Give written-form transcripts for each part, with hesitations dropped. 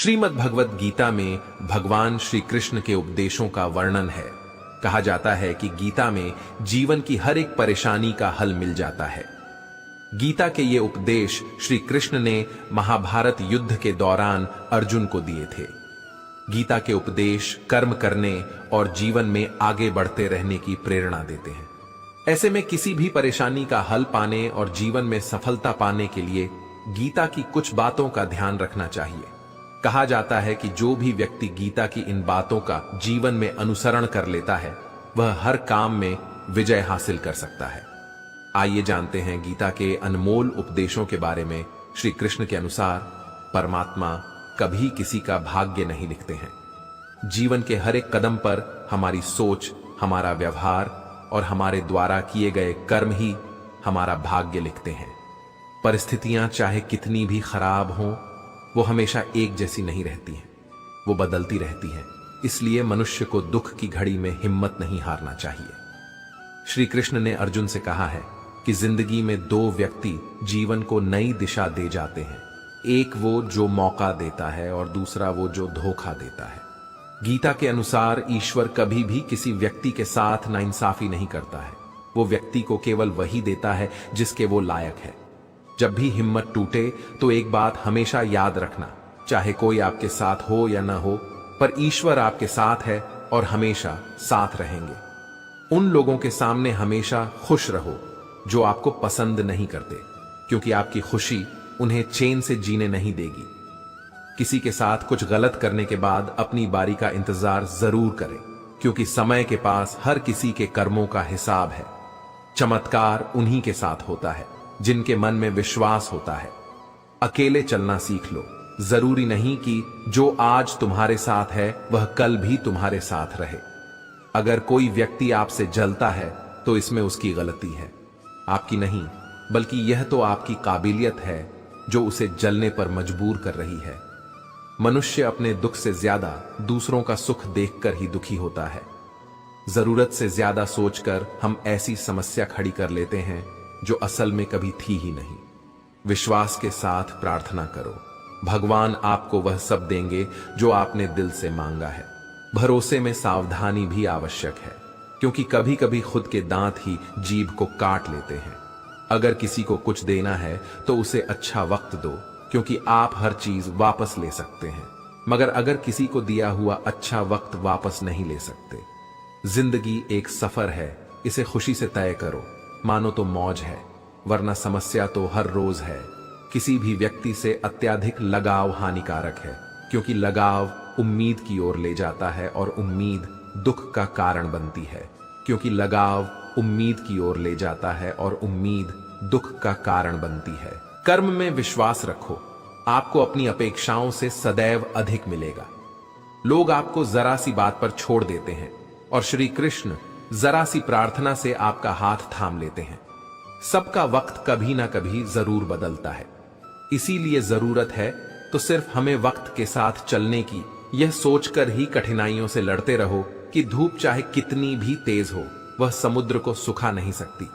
श्रीमद् भगवत गीता में भगवान श्री कृष्ण के उपदेशों का वर्णन है। कहा जाता है कि गीता में जीवन की हर एक परेशानी का हल मिल जाता है। गीता के ये उपदेश श्री कृष्ण ने महाभारत युद्ध के दौरान अर्जुन को दिए थे। गीता के उपदेश कर्म करने और जीवन में आगे बढ़ते रहने की प्रेरणा देते हैं। ऐसे में किसी भी परेशानी का हल पाने और जीवन में सफलता पाने के लिए गीता की कुछ बातों का ध्यान रखना चाहिए। कहा जाता है कि जो भी व्यक्ति गीता की इन बातों का जीवन में अनुसरण कर लेता है वह हर काम में विजय हासिल कर सकता है। आइए जानते हैं गीता के अनमोल उपदेशों के बारे में। श्री कृष्ण के अनुसार परमात्मा कभी किसी का भाग्य नहीं लिखते हैं। जीवन के हर एक कदम पर हमारी सोच, हमारा व्यवहार और हमारे द्वारा किए गए कर्म ही हमारा भाग्य लिखते हैं। परिस्थितियां चाहे कितनी भी खराब हों, वो हमेशा एक जैसी नहीं रहती हैं, वो बदलती रहती हैं। इसलिए मनुष्य को दुख की घड़ी में हिम्मत नहीं हारना चाहिए। श्री कृष्ण ने अर्जुन से कहा है कि जिंदगी में दो व्यक्ति जीवन को नई दिशा दे जाते हैं, एक वो जो मौका देता है और दूसरा वो जो धोखा देता है। गीता के अनुसार ईश्वर कभी भी किसी व्यक्ति के साथ नाइंसाफी नहीं करता है। वो व्यक्ति को केवल वही देता है जिसके वो लायक है। जब भी हिम्मत टूटे तो एक बात हमेशा याद रखना, चाहे कोई आपके साथ हो या ना हो, पर ईश्वर आपके साथ है और हमेशा साथ रहेंगे। उन लोगों के सामने हमेशा खुश रहो जो आपको पसंद नहीं करते, क्योंकि आपकी खुशी उन्हें चैन से जीने नहीं देगी। किसी के साथ कुछ गलत करने के बाद अपनी बारी का इंतजार जरूर करें, क्योंकि समय के पास हर किसी के कर्मों का हिसाब है। चमत्कार उन्हीं के साथ होता है जिनके मन में विश्वास होता है। अकेले चलना सीख लो। जरूरी नहीं कि जो आज तुम्हारे साथ है वह कल भी तुम्हारे साथ रहे। अगर कोई व्यक्ति आपसे जलता है तो इसमें उसकी गलती है, आपकी नहीं, बल्कि यह तो आपकी काबिलियत है जो उसे जलने पर मजबूर कर रही है। मनुष्य अपने दुख से ज्यादा दूसरों का सुख देखकर ही दुखी होता है। जरूरत से ज्यादा सोचकर हम ऐसी समस्या खड़ी कर लेते हैं जो असल में कभी थी ही नहीं। विश्वास के साथ प्रार्थना करो, भगवान आपको वह सब देंगे जो आपने दिल से मांगा है। भरोसे में सावधानी भी आवश्यक है, क्योंकि कभी कभी खुद के दांत ही जीभ को काट लेते हैं। अगर किसी को कुछ देना है तो उसे अच्छा वक्त दो, क्योंकि आप हर चीज वापस ले सकते हैं, मगर अगर किसी को दिया हुआ अच्छा वक्त वापस नहीं ले सकते। जिंदगी एक सफर है, इसे खुशी से तय करो, मानो तो मौज है, वरना समस्या तो हर रोज है। किसी भी व्यक्ति से अत्यधिक लगाव हानिकारक है, क्योंकि लगाव उम्मीद की ओर ले जाता है और उम्मीद दुख का कारण बनती है, क्योंकि लगाव उम्मीद की ओर ले जाता है और उम्मीद दुख का कारण बनती है। कर्म में विश्वास रखो, आपको अपनी अपेक्षाओं से सदैव अधिक मिलेगा। लोग आपको जरा सी बात पर छोड़ देते हैं और श्री कृष्ण जरा सी प्रार्थना से आपका हाथ थाम लेते हैं। सबका वक्त कभी ना कभी जरूर बदलता है, इसीलिए जरूरत है तो सिर्फ हमें वक्त के साथ चलने की, यह सोचकर ही कठिनाइयों से लड़ते रहो कि धूप चाहे कितनी भी तेज हो वह समुद्र को सुखा नहीं सकती।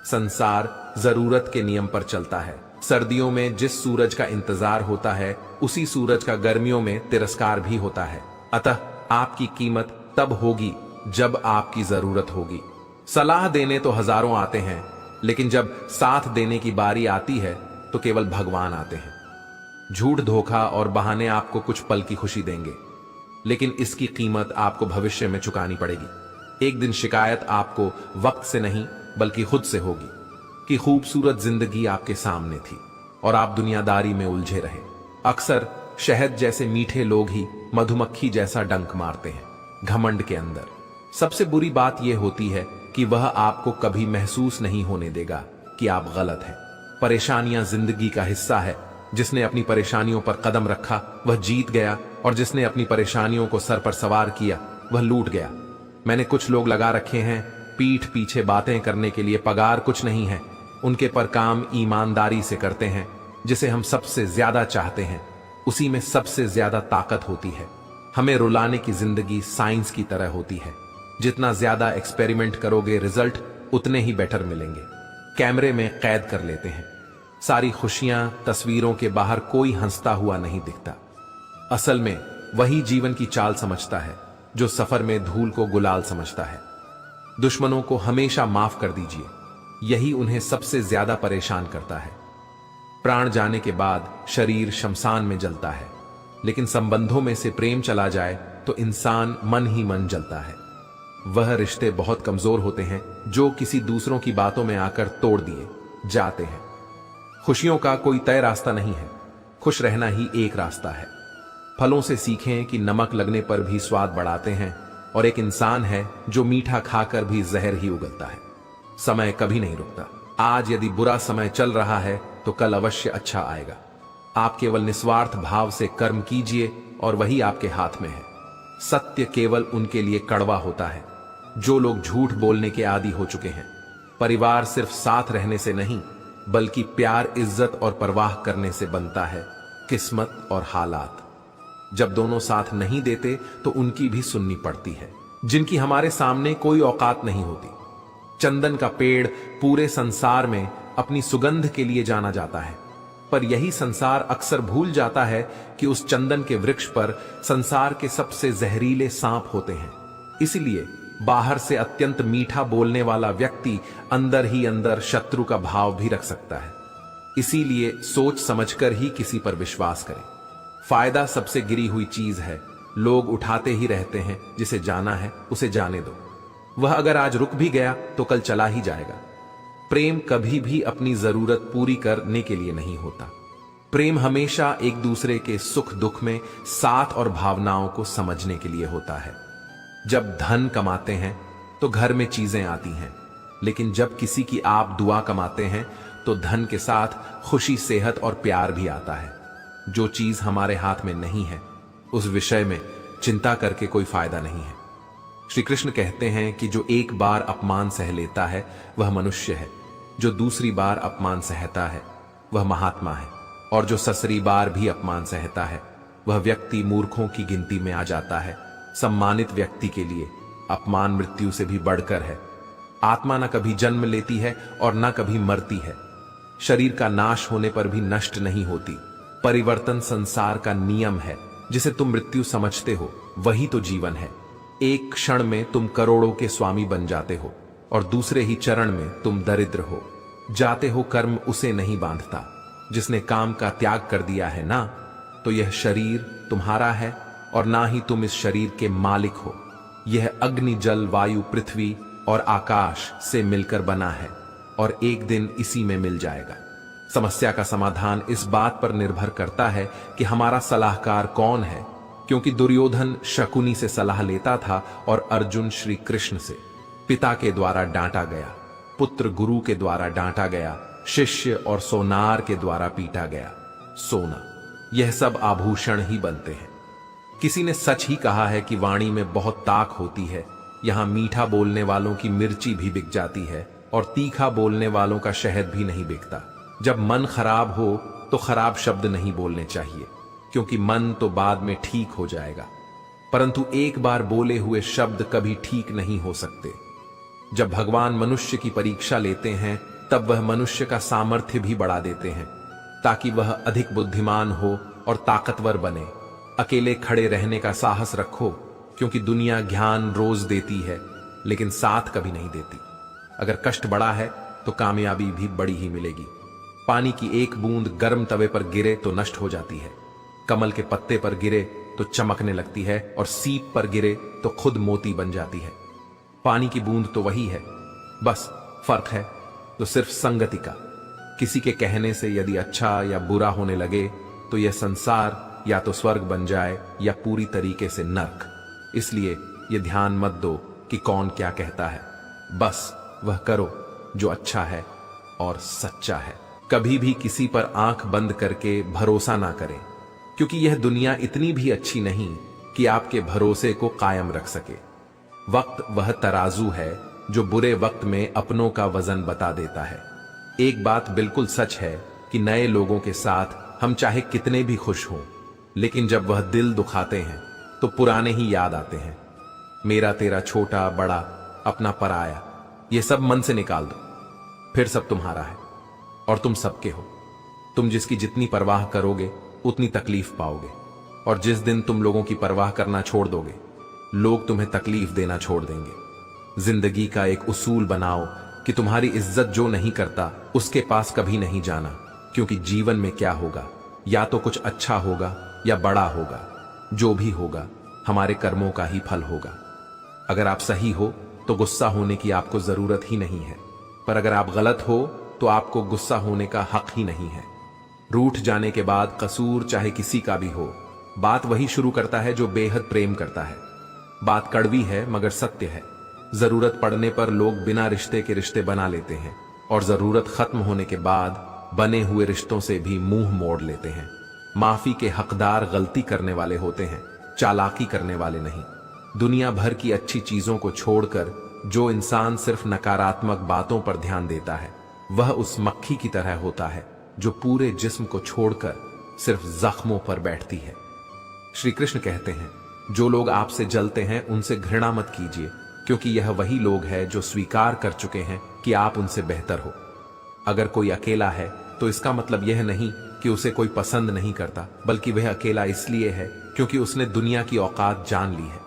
संसार जरूरत के नियम पर चलता है। सर्दियों में जिस सूरज का इंतजार होता है उसी सूरज का गर्मियों में तिरस्कार भी होता है। अतः आपकी कीमत तब होगी जब आपकी जरूरत होगी। सलाह देने तो हजारों आते हैं, लेकिन जब साथ देने की बारी आती है तो केवल भगवान आते हैं। झूठ, धोखा और बहाने आपको कुछ पल की खुशी देंगे, लेकिन इसकी कीमत आपको भविष्य में चुकानी पड़ेगी। एक दिन शिकायत आपको वक्त से नहीं बल्कि खुद से होगी कि खूबसूरत जिंदगी आपके सामने थी और आप दुनियादारी में उलझे रहे। अक्सर शहद जैसे मीठे लोग ही मधुमक्खी जैसा डंक मारते हैं, घमंड के अंदर। सबसे बुरी बात यह होती है कि वह आपको कभी महसूस नहीं होने देगा कि आप गलत हैं। परेशानियां जिंदगी का हिस्सा है। जिसने अपनी परेशानियों पर कदम रखा वह जीत गया, और जिसने अपनी परेशानियों को सर पर सवार किया वह लूट गया। मैंने कुछ लोग लगा रखे हैं पीठ पीछे बातें करने के लिए, पगार कुछ नहीं है, उनके पर काम ईमानदारी से करते हैं। जिसे हम सबसे ज्यादा चाहते हैं उसी में सबसे ज्यादा ताकत होती है। हमें रुलाने की जिंदगी साइंस की तरह होती है। जितना ज्यादा एक्सपेरिमेंट करोगे रिजल्ट उतने ही बेटर मिलेंगे। कैमरे में कैद कर लेते हैं सारी खुशियां, तस्वीरों के बाहर कोई हंसता हुआ नहीं दिखता। असल में वही जीवन की चाल समझता है जो सफर में धूल को गुलाल समझता है। दुश्मनों को हमेशा माफ कर दीजिए, यही उन्हें सबसे ज्यादा परेशान करता है। प्राण जाने के बाद शरीर शमशान में जलता है, लेकिन संबंधों में से प्रेम चला जाए तो इंसान मन ही मन जलता है। वह रिश्ते बहुत कमजोर होते हैं जो किसी दूसरों की बातों में आकर तोड़ दिए जाते हैं। खुशियों का कोई तय रास्ता नहीं है, खुश रहना ही एक रास्ता है। फलों से सीखें कि नमक लगने पर भी स्वाद बढ़ाते हैं, और एक इंसान है जो मीठा खाकर भी जहर ही उगलता है। समय कभी नहीं रुकता। आज यदि बुरा समय चल रहा है तो कल अवश्य अच्छा आएगा। आप केवल निस्वार्थ भाव से कर्म कीजिए और वही आपके हाथ में है। सत्य केवल उनके लिए कड़वा होता है जो लोग झूठ बोलने के आदी हो चुके हैं। परिवार सिर्फ साथ रहने से नहीं, बल्कि प्यार, इज्जत और परवाह करने से बनता है। किस्मत और हालात जब दोनों साथ नहीं देते तो उनकी भी सुननी पड़ती है। जिनकी हमारे सामने कोई औकात नहीं होती। चंदन का पेड़ पूरे संसार में अपनी सुगंध के लिए जाना जाता है, पर यही संसार अक्सर भूल जाता है कि उस चंदन के वृक्ष पर संसार के सबसे जहरीले सांप होते हैं। इसलिए बाहर से अत्यंत मीठा बोलने वाला व्यक्ति अंदर ही अंदर शत्रु का भाव भी रख सकता है। इसीलिए सोच समझकर ही किसी पर विश्वास करें। फायदा सबसे गिरी हुई चीज है। लोग उठाते ही रहते हैं। जिसे जाना है उसे जाने दो। वह अगर आज रुक भी गया तो कल चला ही जाएगा। प्रेम कभी भी अपनी जरूरत पूरी करने के लिए नहीं होता। प्रेम हमेशा एक दूसरे के सुख दुख में साथ और भावनाओं को समझने के लिए होता है। जब धन कमाते हैं तो घर में चीजें आती हैं, लेकिन जब किसी की आप दुआ कमाते हैं तो धन के साथ खुशी, सेहत और प्यार भी आता है। जो चीज हमारे हाथ में नहीं है उस विषय में चिंता करके कोई फायदा नहीं है। श्री कृष्ण कहते हैं कि जो एक बार अपमान सह लेता है वह मनुष्य है, जो दूसरी बार अपमान सहता है वह महात्मा है, और जो ससरी बार भी अपमान सहता है वह व्यक्ति मूर्खों की गिनती में आ जाता है। सम्मानित व्यक्ति के लिए अपमान मृत्यु से भी बढ़कर है। आत्मा न कभी जन्म लेती है और न कभी मरती है। शरीर का नाश होने पर भी नष्ट नहीं होती। परिवर्तन संसार का नियम है। जिसे तुम मृत्यु समझते हो वही तो जीवन है। एक क्षण में तुम करोड़ों के स्वामी बन जाते हो और दूसरे ही चरण में तुम दरिद्र हो जाते हो। कर्म उसे नहीं बांधता जिसने काम का त्याग कर दिया है ना। तो यह शरीर तुम्हारा है और ना ही तुम इस शरीर के मालिक हो। यह अग्नि, जल, वायु, पृथ्वी और आकाश से मिलकर बना है और एक दिन इसी में मिल जाएगा। समस्या का समाधान इस बात पर निर्भर करता है कि हमारा सलाहकार कौन है, क्योंकि दुर्योधन शकुनी से सलाह लेता था और अर्जुन श्री कृष्ण से। पिता के द्वारा डांटा गया, पुत्र गुरु के द्वारा डांटा गया, शिष्य और सोनार के द्वारा पीटा गया। सोना, यह सब आभूषण ही बनते हैं। किसी ने सच ही कहा है कि वाणी में बहुत ताक होती है। यहां मीठा बोलने वालों की मिर्ची भी बिक जाती है और तीखा बोलने वालों का शहद भी नहीं बिकता। जब मन खराब हो तो खराब शब्द नहीं बोलने चाहिए, क्योंकि मन तो बाद में ठीक हो जाएगा, परंतु एक बार बोले हुए शब्द कभी ठीक नहीं हो सकते। जब भगवान मनुष्य की परीक्षा लेते हैं तब वह मनुष्य का सामर्थ्य भी बढ़ा देते हैं, ताकि वह अधिक बुद्धिमान हो और ताकतवर बने। अकेले खड़े रहने का साहस रखो, क्योंकि दुनिया ज्ञान रोज देती है लेकिन साथ कभी नहीं देती। अगर कष्ट बड़ा है तो कामयाबी भी बड़ी ही मिलेगी। पानी की एक बूंद गर्म तवे पर गिरे तो नष्ट हो जाती है, कमल के पत्ते पर गिरे तो चमकने लगती है, और सीप पर गिरे तो खुद मोती बन जाती है। पानी की बूंद तो वही है, बस फर्क है तो सिर्फ संगति का। किसी के कहने से यदि अच्छा या बुरा होने लगे तो यह संसार या तो स्वर्ग बन जाए या पूरी तरीके से नर्क। इसलिए यह ध्यान मत दो कि कौन क्या कहता है, बस वह करो जो अच्छा है और सच्चा है। कभी भी किसी पर आंख बंद करके भरोसा ना करें, क्योंकि यह दुनिया इतनी भी अच्छी नहीं कि आपके भरोसे को कायम रख सके। वक्त वह तराजू है जो बुरे वक्त में अपनों का वजन बता देता है। एक बात बिल्कुल सच है कि नए लोगों के साथ हम चाहे कितने भी खुश हों, लेकिन जब वह दिल दुखाते हैं तो पुराने ही याद आते हैं। मेरा तेरा, छोटा बड़ा, अपना पराया, ये सब मन से निकाल दो, फिर सब तुम्हारा है और तुम सबके हो। तुम जिसकी जितनी परवाह करोगे उतनी तकलीफ पाओगे। और जिस दिन तुम लोगों की परवाह करना छोड़ दोगे, लोग तुम्हें तकलीफ देना छोड़ देंगे। जिंदगी का एक उसूल बनाओ कि तुम्हारी इज्जत जो नहीं करता उसके पास कभी नहीं जाना, क्योंकि जीवन में क्या होगा, या तो कुछ अच्छा होगा या बड़ा होगा। जो भी होगा हमारे कर्मों का ही फल होगा। अगर आप सही हो तो गुस्सा होने की आपको जरूरत ही नहीं है, पर अगर आप गलत हो तो आपको गुस्सा होने का हक ही नहीं है। रूठ जाने के बाद कसूर चाहे किसी का भी हो, बात वही शुरू करता है जो बेहद प्रेम करता है। बात कड़वी है मगर सत्य है। जरूरत पड़ने पर लोग बिना रिश्ते के रिश्ते बना लेते हैं, और जरूरत खत्म होने के बाद बने हुए रिश्तों से भी मुंह मोड़ लेते हैं। माफी के हकदार गलती करने वाले होते हैं, चालाकी करने वाले नहीं। दुनिया भर की अच्छी चीजों को छोड़कर जो इंसान सिर्फ नकारात्मक बातों पर ध्यान देता है, वह उस मक्खी की तरह होता है जो पूरे जिस्म को छोड़कर सिर्फ जख्मों पर बैठती है। श्री कृष्ण कहते हैं, जो लोग आपसे जलते हैं उनसे घृणा मत कीजिए, क्योंकि यह वही लोग हैं जो स्वीकार कर चुके हैं कि आप उनसे बेहतर हो। अगर कोई अकेला है तो इसका मतलब यह नहीं कि उसे कोई पसंद नहीं करता, बल्कि वह अकेला इसलिए है क्योंकि उसने दुनिया की औकात जान ली है।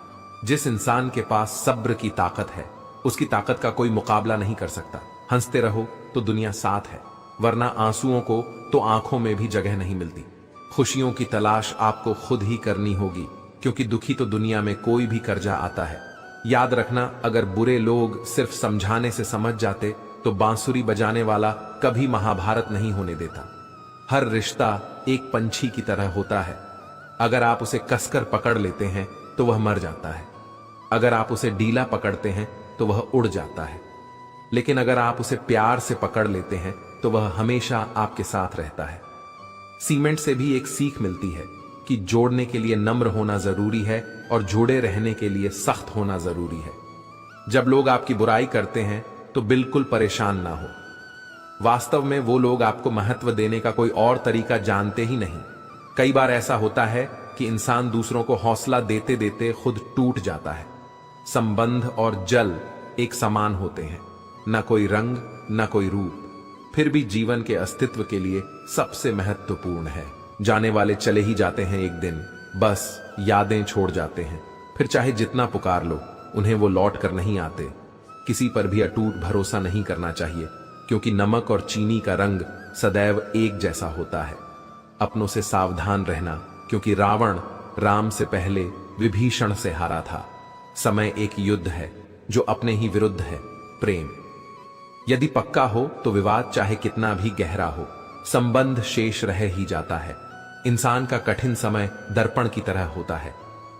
जिस इंसान के पास सब्र की ताकत है, उसकी ताकत का कोई मुकाबला नहीं कर सकता। हंसते रहो तो दुनिया साथ है, वरना आंसुओं को तो आंखों में भी जगह नहीं मिलती। खुशियों की तलाश आपको खुद ही करनी होगी, क्योंकि दुखी तो दुनिया में कोई भी कर जा आता है। याद रखना, अगर बुरे लोग सिर्फ समझाने से समझ जाते तो बांसुरी बजाने वाला कभी महाभारत नहीं होने देता। हर रिश्ता एक पंछी की तरह होता है। अगर आप उसे कसकर पकड़ लेते हैं तो वह मर जाता है, अगर आप उसे ढीला पकड़ते हैं तो वह उड़ जाता है, लेकिन अगर आप उसे प्यार से पकड़ लेते हैं तो वह हमेशा आपके साथ रहता है। सीमेंट से भी एक सीख मिलती है कि जोड़ने के लिए नम्र होना जरूरी है और जुड़े रहने के लिए सख्त होना जरूरी है। जब लोग आपकी बुराई करते हैं तो बिल्कुल परेशान ना हो। वास्तव में वो लोग आपको महत्व देने का कोई और तरीका जानते ही नहीं। कई बार ऐसा होता है कि इंसान दूसरों को हौसला देते देते खुद टूट जाता है। संबंध और जल एक समान होते हैं, न कोई रंग न कोई रूप, फिर भी जीवन के अस्तित्व के लिए सबसे महत्वपूर्ण है। जाने वाले चले ही जाते हैं एक दिन, बस यादें छोड़ जाते हैं। फिर चाहे जितना पुकार लो, उन्हें वो लौट कर नहीं आते। किसी पर भी अटूट भरोसा नहीं करना चाहिए, क्योंकि नमक और चीनी का रंग सदैव एक जैसा होता है। अपनों से सावधान रहना, क्योंकि रावण राम से पहले विभीषण से हारा था। समय एक युद्ध है जो अपने ही विरुद्ध है, प्रेम। यदि पक्का हो तो विवाद चाहे कितना भी गहरा हो, संबंध शेष रह ही जाता है। इंसान का कठिन समय दर्पण की तरह होता है,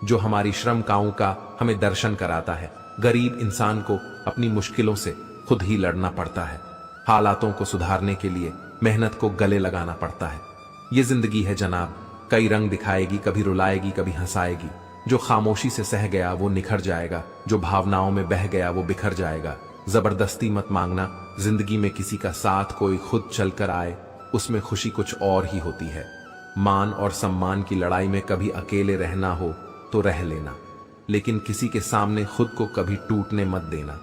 जो हमारी श्रम काओं का हमें दर्शन कराता है। गरीब इंसान को अपनी मुश्किलों से खुद ही लड़ना पड़ता है। हालातों को सुधारने के लिए मेहनत को गले लगाना पड़ता है। ये जिंदगी है जनाब, कई रंग दिखाएगी, कभी रुलाएगी, कभी हंसाएगी। जो खामोशी से सह गया वो निखर जाएगा, जो भावनाओं में बह गया वो बिखर जाएगा। जबरदस्ती मत मांगना। जिंदगी में किसी का साथ कोई खुद चलकर आए, उसमें खुशी कुछ और ही होती है। मान और सम्मान की लड़ाई में कभी अकेले रहना हो तो रह लेना, लेकिन किसी के सामने खुद को कभी टूटने मत देना,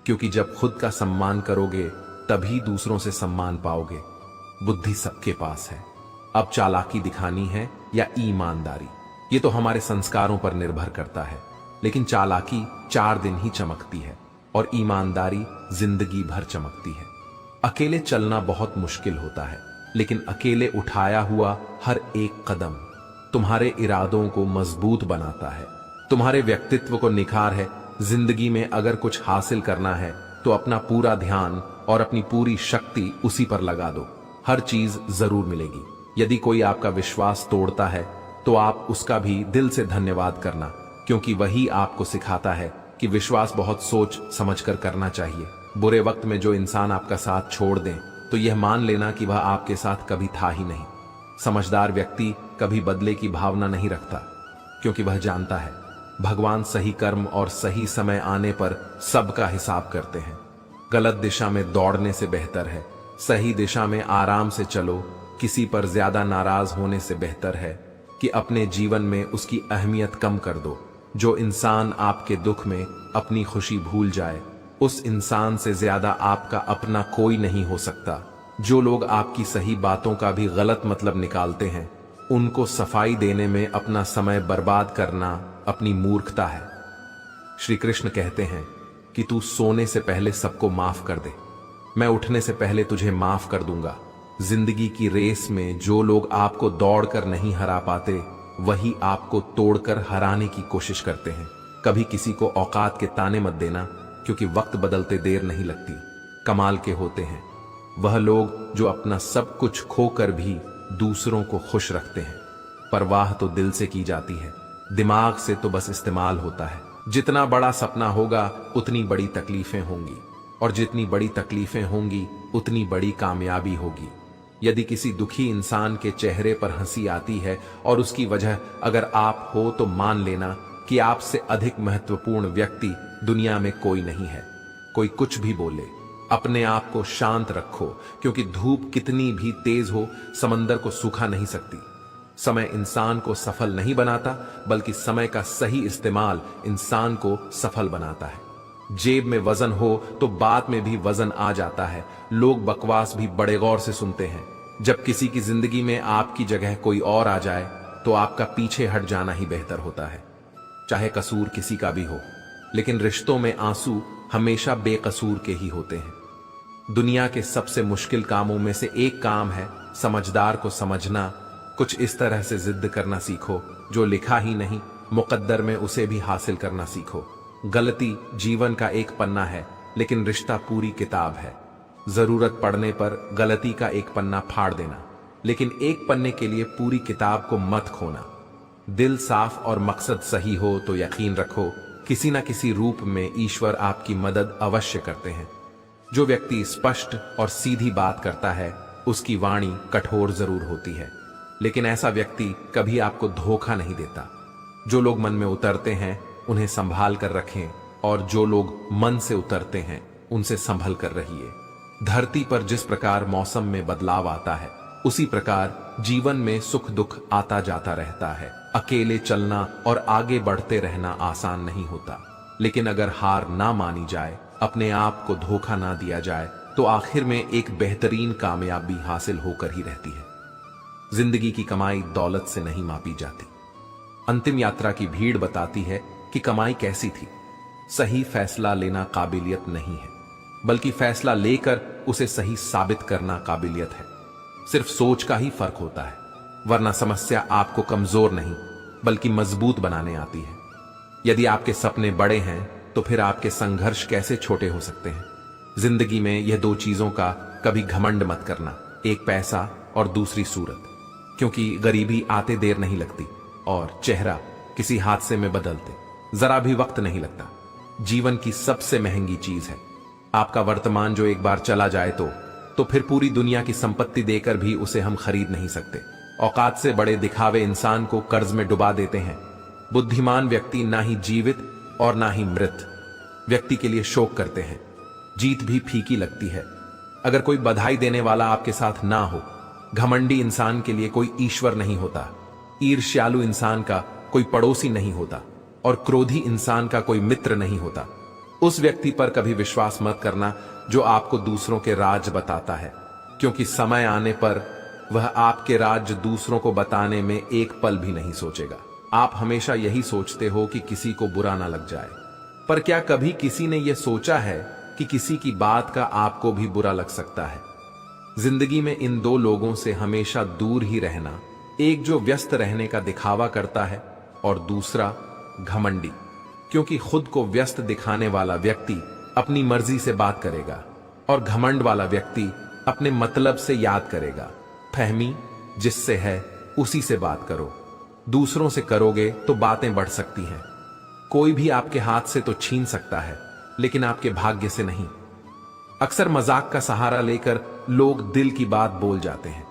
क्योंकि जब खुद का सम्मान करोगे तभी दूसरों से सम्मान पाओगे। बुद्धि सबके पास है, अब चालाकी दिखानी है या ईमानदारी, ये तो हमारे संस्कारों पर निर्भर करता है। लेकिन चालाकी 4 दिन ही चमकती है और ईमानदारी जिंदगी भर चमकती है। अकेले चलना बहुत मुश्किल होता है, लेकिन अकेले उठाया हुआ हर एक कदम तुम्हारे इरादों को मजबूत बनाता है, तुम्हारे व्यक्तित्व को निखार है। जिंदगी में अगर कुछ हासिल करना है तो अपना पूरा ध्यान और अपनी पूरी शक्ति उसी पर लगा दो, हर चीज जरूर मिलेगी। यदि कोई आपका विश्वास तोड़ता है तो आप उसका भी दिल से धन्यवाद करना, क्योंकि वही आपको सिखाता है कि विश्वास बहुत सोच समझकर करना चाहिए। बुरे वक्त में जो इंसान आपका साथ छोड़ दें तो यह मान लेना कि वह आपके साथ कभी था ही नहीं। समझदार व्यक्ति कभी बदले की भावना नहीं रखता, क्योंकि वह जानता है भगवान सही कर्म और सही समय आने पर सबका हिसाब करते हैं। गलत दिशा में दौड़ने से बेहतर है सही दिशा में आराम से चलो। किसी पर ज्यादा नाराज होने से बेहतर है कि अपने जीवन में उसकी अहमियत कम कर दो। जो इंसान आपके दुख में अपनी खुशी भूल जाए, उस इंसान से ज्यादा आपका अपना कोई नहीं हो सकता। जो लोग आपकी सही बातों का भी गलत मतलब निकालते हैं, उनको सफाई देने में अपना समय बर्बाद करना अपनी मूर्खता है। श्री कृष्ण कहते हैं कि तू सोने से पहले सबको माफ कर दे, मैं उठने से पहले तुझे माफ कर दूंगा। जिंदगी की रेस में जो लोग आपको दौड़कर नहीं हरा पाते, वही आपको तोड़कर हराने की कोशिश करते हैं। कभी किसी को औकात के ताने मत देना, क्योंकि वक्त बदलते देर नहीं लगती। कमाल के होते हैं वह लोग जो अपना सब कुछ खोकर भी दूसरों को खुश रखते हैं। परवाह तो दिल से की जाती है, दिमाग से तो बस इस्तेमाल होता है। जितना बड़ा सपना होगा उतनी बड़ी तकलीफें होंगी, और जितनी बड़ी तकलीफें होंगी उतनी बड़ी कामयाबी होगी। यदि किसी दुखी इंसान के चेहरे पर हंसी आती है और उसकी वजह अगर आप हो, तो मान लेना कि आपसे अधिक महत्वपूर्ण व्यक्ति दुनिया में कोई नहीं है। कोई कुछ भी बोले, अपने आप को शांत रखो, क्योंकि धूप कितनी भी तेज हो समंदर को सुखा नहीं सकती। समय इंसान को सफल नहीं बनाता, बल्कि समय का सही इस्तेमाल इंसान को सफल बनाता है। जेब में वजन हो तो बात में भी वजन आ जाता है। लोग बकवास भी बड़े गौर से सुनते हैं। जब किसी की जिंदगी में आपकी जगह कोई और आ जाए, तो आपका पीछे हट जाना ही बेहतर होता है, चाहे कसूर किसी का भी हो। लेकिन रिश्तों में आंसू हमेशा बेकसूर के ही होते हैं। दुनिया के सबसे मुश्किल कामों में से एक काम है समझदार को समझना। कुछ इस तरह से जिद करना सीखो, जो लिखा ही नहीं मुकद्दर में उसे भी हासिल करना सीखो। गलती जीवन का एक पन्ना है, लेकिन रिश्ता पूरी किताब है। जरूरत पड़ने पर गलती का एक पन्ना फाड़ देना, लेकिन एक पन्ने के लिए पूरी किताब को मत खोना। दिल साफ और मकसद सही हो तो यकीन रखो, किसी न किसी रूप में ईश्वर आपकी मदद अवश्य करते हैं। जो व्यक्ति स्पष्ट और सीधी बात करता है, उसकी वाणी कठोर जरूर होती है, लेकिन ऐसा व्यक्ति कभी आपको धोखा नहीं देता। जो लोग मन में उतरते हैं उन्हें संभाल कर रखें, और जो लोग मन से उतरते हैं उनसे संभल कर रहिए। धरती पर जिस प्रकार मौसम में बदलाव आता है, उसी प्रकार जीवन में सुख दुख आता जाता रहता है। अकेले चलना और आगे बढ़ते रहना आसान नहीं होता, लेकिन अगर हार ना मानी जाए, अपने आप को धोखा ना दिया जाए, तो आखिर में एक बेहतरीन कामयाबी हासिल होकर ही रहती है। जिंदगी की कमाई दौलत से नहीं मापी जाती। अंतिम यात्रा की भीड़ बताती है कि कमाई कैसी थी। सही फैसला लेना काबिलियत नहीं है, बल्कि फैसला लेकर उसे सही साबित करना काबिलियत है। सिर्फ सोच का ही फर्क होता है, वरना समस्या आपको कमजोर नहीं बल्कि मजबूत बनाने आती है। यदि आपके सपने बड़े हैं, तो फिर आपके संघर्ष कैसे छोटे हो सकते हैं। जिंदगी में यह दो चीजों का कभी घमंड मत करना, एक पैसा और दूसरी सूरत, क्योंकि गरीबी आते देर नहीं लगती और चेहरा किसी हादसे में बदलते जरा भी वक्त नहीं लगता। जीवन की सबसे महंगी चीज है आपका वर्तमान, जो एक बार चला जाए तो फिर पूरी दुनिया की संपत्ति देकर भी उसे हम खरीद नहीं सकते। औकात से बड़े दिखावे इंसान को कर्ज में डुबा देते हैं। बुद्धिमान व्यक्ति ना ही जीवित और ना ही मृत व्यक्ति के लिए शोक करते हैं। जीत भी फीकी लगती है अगर कोई बधाई देने वाला आपके साथ ना हो। घमंडी इंसान के लिए कोई ईश्वर नहीं होता, ईर्ष्यालु इंसान का कोई पड़ोसी नहीं होता, और क्रोधी इंसान का कोई मित्र नहीं होता। उस व्यक्ति पर कभी विश्वास मत करना जो आपको दूसरों के राज बताता है, क्योंकि समय आने पर वह आपके राज दूसरों को बताने में एक पल भी नहीं सोचेगा। आप हमेशा यही सोचते हो कि किसी को बुरा ना लग जाए, पर क्या कभी किसी ने यह सोचा है कि किसी की बात का आपको भी बुरा लग सकता है। जिंदगी में इन दो लोगों से हमेशा दूर ही रहना, एक जो व्यस्त रहने का दिखावा करता है और दूसरा घमंडी, क्योंकि खुद को व्यस्त दिखाने वाला व्यक्ति अपनी मर्जी से बात करेगा और घमंड वाला व्यक्ति अपने मतलब से याद करेगा। फहमी जिससे है उसी से बात करो, दूसरों से करोगे तो बातें बढ़ सकती हैं। कोई भी आपके हाथ से तो छीन सकता है, लेकिन आपके भाग्य से नहीं। अक्सर मजाक का सहारा लेकर लोग दिल की बात बोल जाते हैं।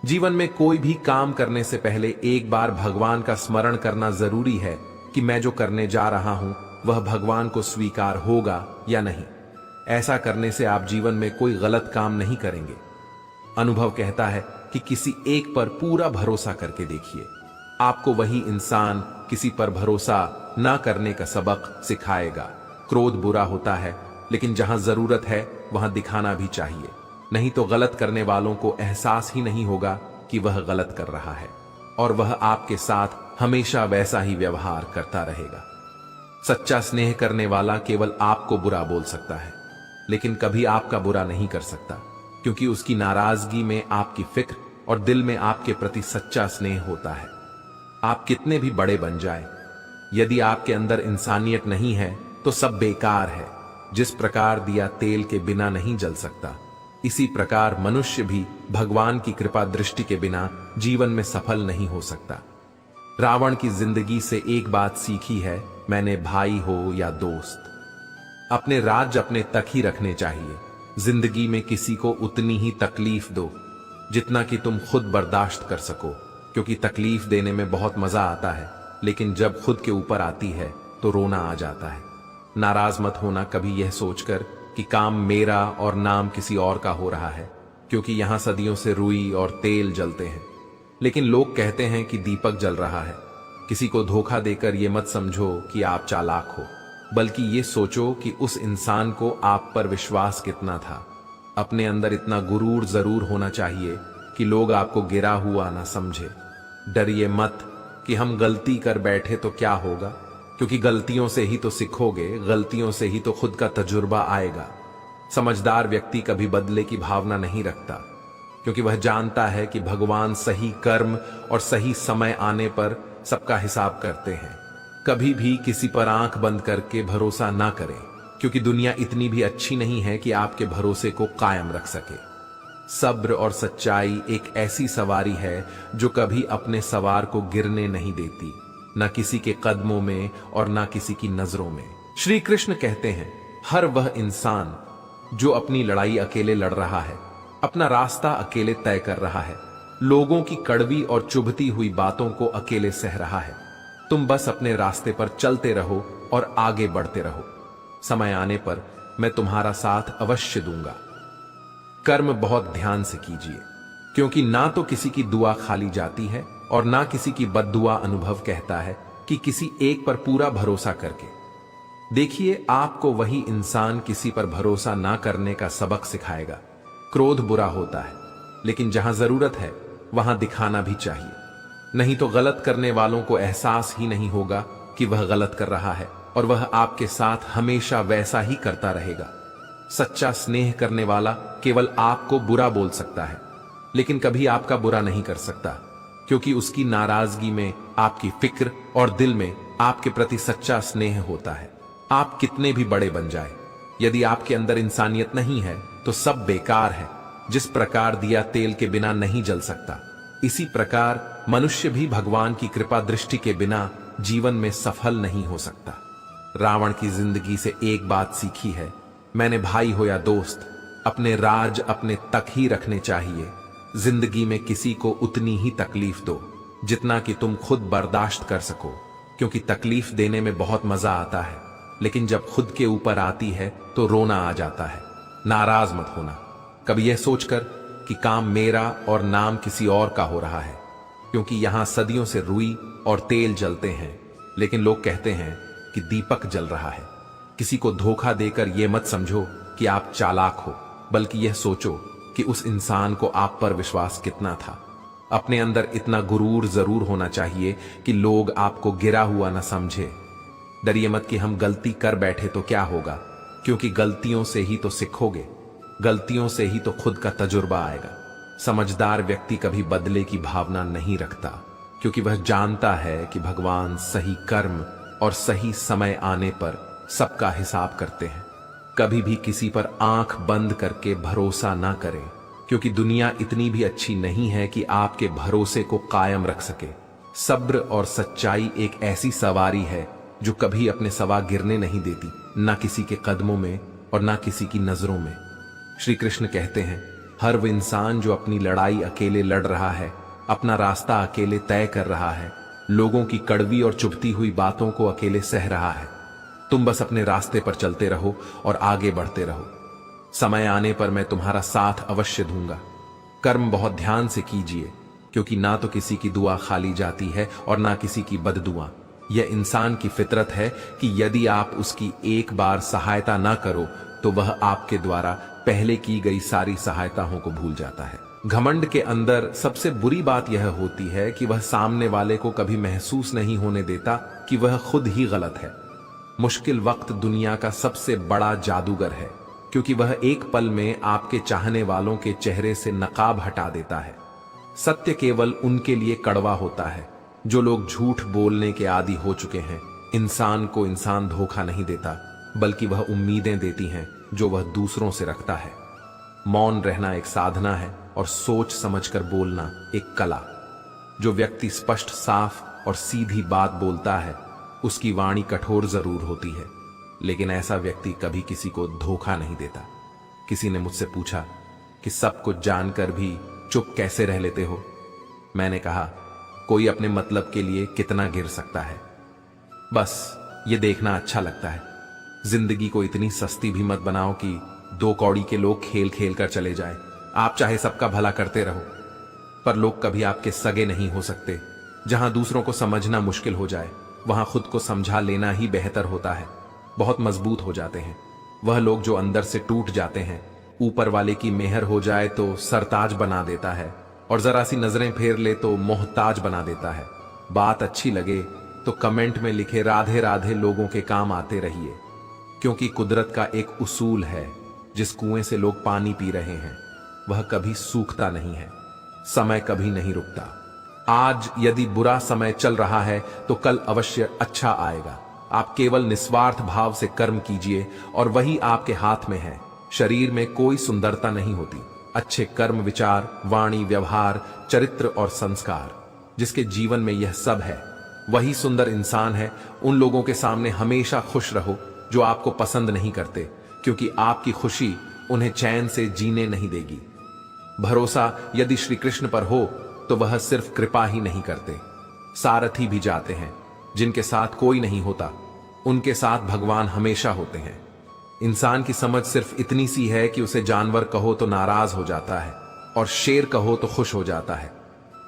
जीवन में कोई भी काम करने से पहले एक बार भगवान का स्मरण करना जरूरी है कि मैं जो करने जा रहा हूं वह भगवान को स्वीकार होगा या नहीं। ऐसा करने से आप जीवन में कोई गलत काम नहीं करेंगे। अनुभव कहता है कि किसी एक पर पूरा भरोसा करके देखिए, आपको वही इंसान किसी पर भरोसा ना करने का सबक सिखाएगा। क्रोध बुरा होता है, लेकिन जहां जरूरत है वहां दिखाना भी चाहिए, नहीं तो गलत करने वालों को एहसास ही नहीं होगा कि वह गलत कर रहा है। और वह आपके साथ हमेशा वैसा ही व्यवहार करता रहेगा। सच्चा स्नेह करने वाला केवल आपको बुरा बोल सकता है, लेकिन कभी आपका बुरा नहीं कर सकता, क्योंकि उसकी नाराजगी में आपकी फिक्र और दिल में आपके प्रति सच्चा स्नेह होता है। आप कितने भी बड़े बन जाए, यदि आपके अंदर इंसानियत नहीं है तो सब बेकार है। जिस प्रकार दिया तेल के बिना नहीं जल सकता, इसी प्रकार मनुष्य भी भगवान की कृपा दृष्टि के बिना जीवन में सफल नहीं हो सकता। रावण की जिंदगी से एक बात सीखी है मैंने, भाई हो या दोस्त, अपने राज अपने तक ही रखने चाहिए। जिंदगी में किसी को उतनी ही तकलीफ दो जितना कि तुम खुद बर्दाश्त कर सको, क्योंकि तकलीफ देने में बहुत मजा आता है, लेकिन जब खुद के ऊपर आती है तो रोना आ जाता है। नाराज मत होना कभी यह सोचकर कि काम मेरा और नाम किसी और का हो रहा है, क्योंकि यहां सदियों से रुई और तेल जलते हैं, लेकिन लोग कहते हैं कि दीपक जल रहा है। किसी को धोखा देकर यह मत समझो कि आप चालाक हो, बल्कि ये सोचो कि उस इंसान को आप पर विश्वास कितना था। अपने अंदर इतना गुरूर जरूर होना चाहिए कि लोग आपको गिरा हुआ ना समझे। डरिए मत कि हम गलती कर बैठे तो क्या होगा, क्योंकि गलतियों से ही तो सीखोगे, गलतियों से ही तो खुद का तजुर्बा आएगा। समझदार व्यक्ति कभी बदले की भावना नहीं रखता, क्योंकि वह जानता है कि भगवान सही कर्म और सही समय आने पर सबका हिसाब करते हैं। कभी भी किसी पर आंख बंद करके भरोसा ना करें, क्योंकि दुनिया इतनी भी अच्छी नहीं है कि आपके भरोसे को कायम रख सके। सब्र और सच्चाई एक ऐसी सवारी है जो कभी अपने सवार को गिरने नहीं देती, न किसी के कदमों में और न किसी की नजरों में। श्री कृष्ण कहते हैं, हर वह इंसान जो अपनी लड़ाई अकेले लड़ रहा है, अपना रास्ता अकेले तय कर रहा है, लोगों की कड़वी और चुभती हुई बातों को अकेले सह रहा है। तुम बस अपने रास्ते पर चलते रहो और आगे बढ़ते रहो। समय आने पर मैं तुम्हारा साथ अवश्य दूंगा। कर्म बहुत ध्यान से कीजिए, क्योंकि ना तो किसी की दुआ खाली जाती है और ना किसी की बद्दुआ। अनुभव कहता है कि किसी एक पर पूरा भरोसा करके देखिए, आपको वही इंसान किसी पर भरोसा ना करने का सबक सिखाएगा। क्रोध बुरा होता है, लेकिन जहां जरूरत है वहां दिखाना भी चाहिए, नहीं तो गलत करने वालों को एहसास ही नहीं होगा कि वह गलत कर रहा है, और वह आपके साथ हमेशा वैसा ही करता रहेगा। सच्चा स्नेह करने वाला केवल आपको बुरा बोल सकता है, लेकिन कभी आपका बुरा नहीं कर सकता, क्योंकि उसकी नाराजगी में आपकी फिक्र और दिल में आपके प्रति सच्चा स्नेह होता है। आप कितने भी बड़े बन जाए, यदि आपके अंदर इंसानियत नहीं है तो सब बेकार है। जिस प्रकार दिया तेल के बिना नहीं जल सकता, इसी प्रकार मनुष्य भी भगवान की कृपा दृष्टि के बिना जीवन में सफल नहीं हो सकता। रावण की जिंदगी से एक बात सीखी है मैंने, भाई हो या दोस्त, अपने राज अपने तक ही रखने चाहिए। जिंदगी में किसी को उतनी ही तकलीफ दो जितना कि तुम खुद बर्दाश्त कर सको, क्योंकि तकलीफ देने में बहुत मजा आता है, लेकिन जब खुद के ऊपर आती है तो रोना आ जाता है। नाराज मत होना कभी यह सोचकर कि काम मेरा और नाम किसी और का हो रहा है, क्योंकि यहां सदियों से रुई और तेल जलते हैं, लेकिन लोग कहते हैं कि दीपक जल रहा है। किसी को धोखा देकर यह मत समझो कि आप चालाक हो, बल्कि यह सोचो कि उस इंसान को आप पर विश्वास कितना था। अपने अंदर इतना गुरूर जरूर होना चाहिए कि लोग आपको गिरा हुआ न समझे। डरिए मत कि हम गलती कर बैठे तो क्या होगा, क्योंकि गलतियों से ही तो सीखोगे, गलतियों से ही तो खुद का तजुर्बा आएगा। समझदार व्यक्ति कभी बदले की भावना नहीं रखता, क्योंकि वह जानता है कि भगवान सही कर्म और सही समय आने पर सबका हिसाब करते हैं। कभी भी किसी पर आंख बंद करके भरोसा ना करें, क्योंकि दुनिया इतनी भी अच्छी नहीं है कि आपके भरोसे को कायम रख सके। सब्र और सच्चाई एक ऐसी सवारी है जो कभी अपने सवा गिरने नहीं देती, ना किसी के कदमों में और ना किसी की नजरों में। श्री कृष्ण कहते हैं, हर वो इंसान जो अपनी लड़ाई अकेले लड़ रहा है, अपना रास्ता अकेले तय कर रहा है, लोगों की कड़वी और चुभती हुई बातों को अकेले सह रहा है। तुम बस अपने रास्ते पर चलते रहो और आगे बढ़ते रहो। समय आने पर मैं तुम्हारा साथ अवश्य दूंगा। कर्म बहुत ध्यान से कीजिए, क्योंकि ना तो किसी की दुआ खाली जाती है और ना किसी की बददुआ। यह इंसान की फितरत है कि यदि आप उसकी एक बार सहायता ना करो तो वह आपके द्वारा पहले की गई सारी सहायताओं को भूल जाता है। घमंड के अंदर सबसे बुरी बात यह होती है कि वह सामने वाले को कभी महसूस नहीं होने देता कि वह खुद ही गलत है। मुश्किल वक्त दुनिया का सबसे बड़ा जादूगर है, क्योंकि वह एक पल में आपके चाहने वालों के चेहरे से नकाब हटा देता है। सत्य केवल उनके लिए कड़वा होता है जो लोग झूठ बोलने के आदी हो चुके हैं। इंसान को इंसान धोखा नहीं देता, बल्कि वह उम्मीदें देती हैं जो वह दूसरों से रखता है। मौन रहना एक साधना है और सोच समझकर बोलना एक कला। जो व्यक्ति स्पष्ट, साफ और सीधी बात बोलता है उसकी वाणी कठोर जरूर होती है, लेकिन ऐसा व्यक्ति कभी किसी को धोखा नहीं देता। किसी ने मुझसे पूछा कि सब कुछ जानकर भी चुप कैसे रह लेते हो। मैंने कहा, कोई अपने मतलब के लिए कितना गिर सकता है, बस ये देखना अच्छा लगता है। जिंदगी को इतनी सस्ती भी मत बनाओ कि 2 कौड़ी के लोग खेल खेल कर चले जाए। आप चाहे सबका भला करते रहो, पर लोग कभी आपके सगे नहीं हो सकते। जहां दूसरों को समझना मुश्किल हो जाए, वहां खुद को समझा लेना ही बेहतर होता है। बहुत मजबूत हो जाते हैं वह लोग जो अंदर से टूट जाते हैं। ऊपर वाले की मेहर हो जाए तो सरताज बना देता है, और जरा सी नजरें फेर ले तो मोहताज बना देता है। बात अच्छी लगे तो कमेंट में लिखे राधे राधे लोगों के काम आते रहिए, क्योंकि कुदरत का एक उसूल है, जिस कुएं से लोग पानी पी रहे हैं वह कभी सूखता नहीं है। समय कभी नहीं रुकता। आज यदि बुरा समय चल रहा है तो कल अवश्य अच्छा आएगा। आप केवल निस्वार्थ भाव से कर्म कीजिए और वही आपके हाथ में है। शरीर में कोई सुंदरता नहीं होती, अच्छे कर्म, विचार, वाणी, व्यवहार, चरित्र और संस्कार। जिसके जीवन में यह सब है वही सुंदर इंसान है। उन लोगों के सामने हमेशा खुश रहो जो आपको पसंद नहीं करते, क्योंकि आपकी खुशी उन्हें चैन से जीने नहीं देगी। भरोसा यदि श्री कृष्ण पर हो तो वह सिर्फ कृपा ही नहीं करते, सारथी भी जाते हैं। जिनके साथ कोई नहीं होता उनके साथ भगवान हमेशा होते हैं। इंसान की समझ सिर्फ इतनी सी है कि उसे जानवर कहो तो नाराज हो जाता है और शेर कहो तो खुश हो जाता है।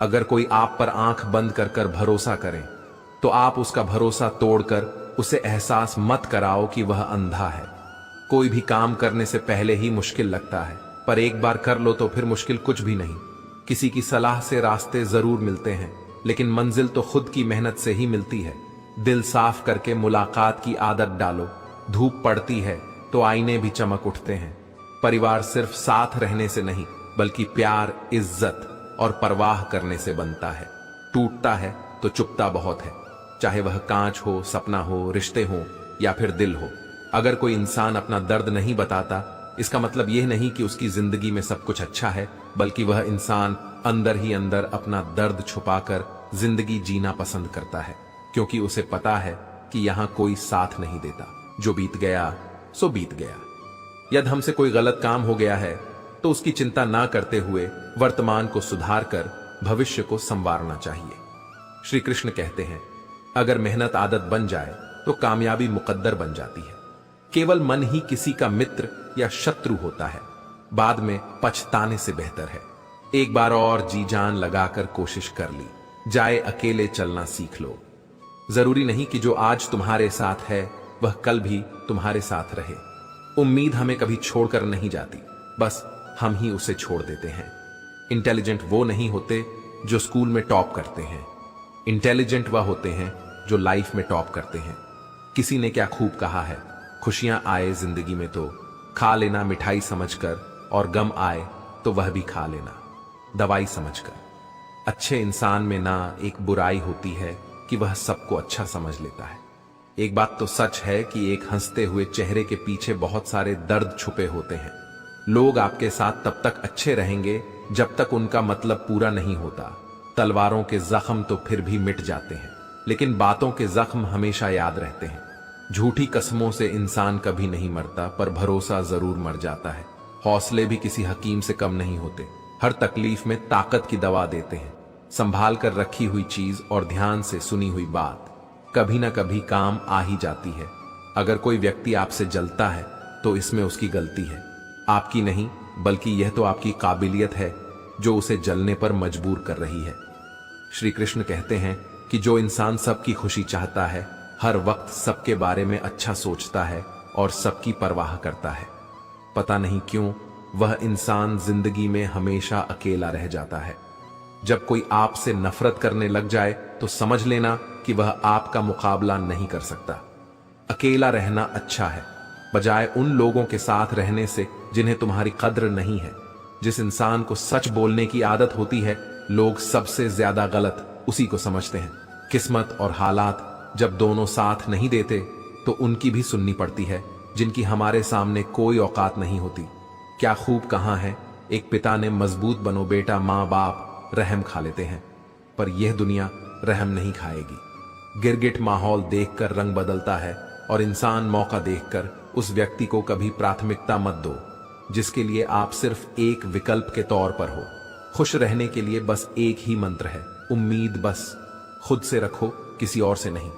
अगर कोई आप पर आंख बंद कर कर भरोसा करे तो आप उसका भरोसा तोड़कर उसे एहसास मत कराओ कि वह अंधा है। कोई भी काम करने से पहले ही मुश्किल लगता है, पर एक बार कर लो तो फिर मुश्किल कुछ भी नहीं। किसी की सलाह से रास्ते जरूर मिलते हैं, लेकिन मंजिल तो खुद की मेहनत से ही मिलती है। दिल साफ करके मुलाकात की आदत डालो। धूप पड़ती है तो आईने भी चमक उठते हैं। परिवार सिर्फ साथ रहने से नहीं, बल्कि प्यार, इज्जत और परवाह करने से बनता है। टूटता है तो चुपता बहुत है, चाहे वह कांच हो, सपना हो, रिश्ते हो या फिर दिल हो। अगर कोई इंसान अपना दर्द नहीं बताता, इसका मतलब यह नहीं कि उसकी जिंदगी में सब कुछ अच्छा है, बल्कि वह इंसान अंदर ही अंदर अपना दर्द छुपाकर जिंदगी जीना पसंद करता है, क्योंकि उसे पता है कि यहां कोई साथ नहीं देता। जो बीत गया सो बीत गया। यदि हमसे कोई गलत काम हो गया है तो उसकी चिंता ना करते हुए वर्तमान को सुधार कर भविष्य को संवारना चाहिए। श्री कृष्ण कहते हैं, अगर मेहनत आदत बन जाए तो कामयाबी मुकद्दर बन जाती है। केवल मन ही किसी का मित्र या शत्रु होता है, बाद में पछताने से बेहतर है। एक बार और जी जान लगाकर कोशिश कर ली जाए, अकेले चलना सीख लो। जरूरी नहीं कि जो आज तुम्हारे साथ है वह कल भी तुम्हारे साथ रहे। उम्मीद हमें कभी छोड़कर नहीं जाती, बस हम ही उसे छोड़ देते हैं। इंटेलिजेंट वो नहीं होते जो स्कूल में टॉप करते हैं, इंटेलिजेंट वह होते हैं जो लाइफ में टॉप करते हैं। किसी ने क्या खूब कहा है, खुशियां आए जिंदगी में तो खा लेना मिठाई समझकर, और गम आए तो वह भी खा लेना दवाई समझकर। अच्छे इंसान में ना एक बुराई होती है कि वह सबको अच्छा समझ लेता है। एक बात तो सच है कि एक हंसते हुए चेहरे के पीछे बहुत सारे दर्द छुपे होते हैं। लोग आपके साथ तब तक अच्छे रहेंगे जब तक उनका मतलब पूरा नहीं होता। तलवारों के जख्म तो फिर भी मिट जाते हैं, लेकिन बातों के जख्म हमेशा याद रहते हैं। झूठी कसमों से इंसान कभी नहीं मरता, पर भरोसा जरूर मर जाता है। हौसले भी किसी हकीम से कम नहीं होते, हर तकलीफ में ताकत की दवा देते हैं। संभाल कर रखी हुई चीज और ध्यान से सुनी हुई बात कभी ना कभी काम आ ही जाती है। अगर कोई व्यक्ति आपसे जलता है तो इसमें उसकी गलती है, आपकी नहीं, बल्कि यह तो आपकी काबिलियत है जो उसे जलने पर मजबूर कर रही है। श्री कृष्ण कहते हैं कि जो इंसान सबकी खुशी चाहता है, हर वक्त सबके बारे में अच्छा सोचता है और सबकी परवाह करता है। पता नहीं क्यों, वह इंसान जिंदगी में हमेशा अकेला रह जाता है। जब कोई आपसे नफरत करने लग जाए तो समझ लेना कि वह आपका मुकाबला नहीं कर सकता। अकेला रहना अच्छा है, बजाय उन लोगों के साथ रहने से जिन्हें तुम्हारी कद्र नहीं है। जिस इंसान को सच बोलने की आदत होती है, लोग सबसे ज्यादा गलत उसी को समझते हैं। किस्मत और हालात जब दोनों साथ नहीं देते तो उनकी भी सुननी पड़ती है, जिनकी हमारे सामने कोई औकात नहीं होती। क्या खूब कहा है, एक पिता ने मजबूत बनो बेटा, माँ बाप रहम खा लेते हैं, पर यह दुनिया रहम नहीं खाएगी। गिरगिट माहौल देखकर रंग बदलता है और इंसान मौका देखकर उस व्यक्ति को कभी प्राथमिकता मत दो जिसके लिए आप सिर्फ एक विकल्प के तौर पर हो। खुश रहने के लिए बस एक ही मंत्र है, उम्मीद बस खुद से रखो, किसी और से नहीं।